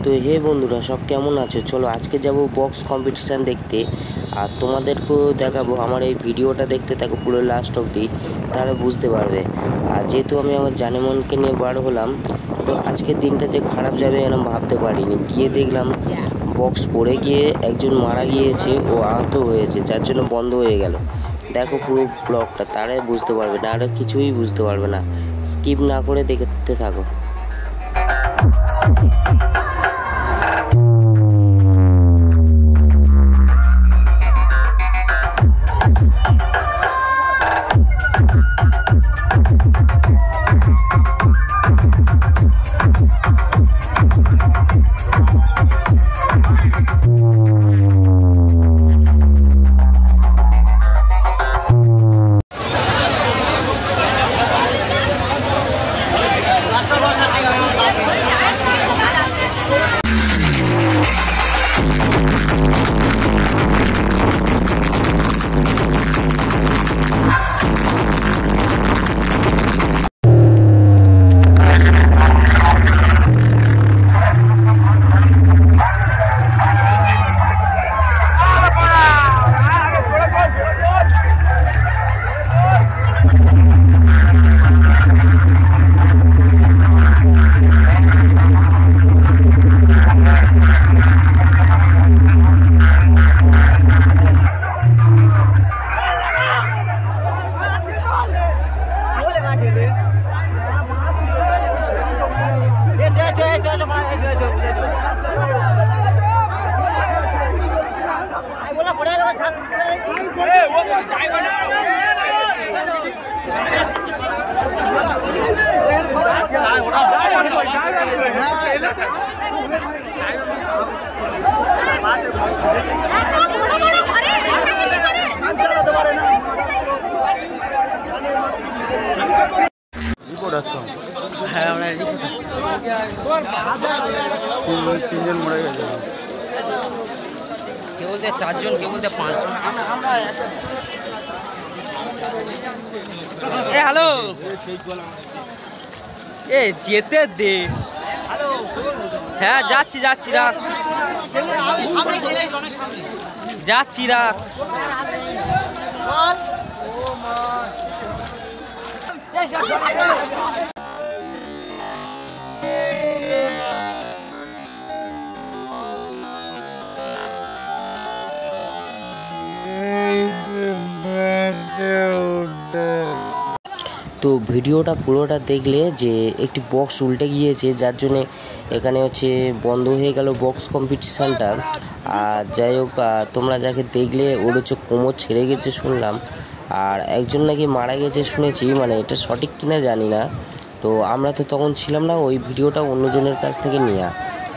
তো হে বন্ধুরা, সব কেমন আছো? চলো আজকে যাব বক্স কম্পিটিশান দেখতে, আর তোমাদেরকেও দেখাবো। আমার এই ভিডিওটা দেখতে থাকো পুরো লাস্ট অবধি, তাহলে বুঝতে পারবে। আর যেহেতু আমি আমার জানেমনকে নিয়ে বার হলাম, তো আজকের দিনটা যে খারাপ যাবে এরকম ভাবতে পারিনি। গিয়ে দেখলাম বক্স পড়ে গিয়ে একজন মারা গিয়েছে, ও আহত হয়েছে, যার জন্য বন্ধ হয়ে গেল। দেখো পুরো ব্লগটা, তারাই বুঝতে পারবে না, আর কিছুই বুঝতে পারবে না। স্কিপ না করে দেখতে থাকো। হ্যাঁ, আমরা তিনজন মরে গেছে, কেউ বলতে 4 জন, কেউ বলতে 5 জন। হ্যালো, এ যেতে দে। হ্যাঁ, যাচ্ছি রাখ, যাচ্ছি রাখ। তো ভিডিওটা পুরোটা দেখলে যে একটি বক্স উল্টে গিয়েছে, যার জন্যে এখানে হচ্ছে বন্ধ হয়ে গেল বক্স কম্পিটিশানটা। আর যাই হোক, তোমরা যাকে দেখলে ওর হচ্ছে কোমর ছেড়ে গেছে শুনলাম, আর একজন নাকি মারা গেছে শুনেছি, মানে এটা সঠিক কিনা জানি না। তো আমরা তো তখন ছিলাম না, ওই ভিডিওটা অন্যজনের কাছ থেকে নেওয়া,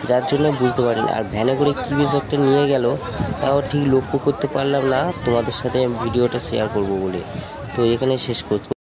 যার জন্য বুঝতে পারিনি। আর ভ্যানে করে কী বেশ একটা নিয়ে গেল, তাও ঠিক লক্ষ্য করতে পারলাম না। তোমাদের সাথে ভিডিওটা শেয়ার করব বলে, তো এখানে শেষ করছি।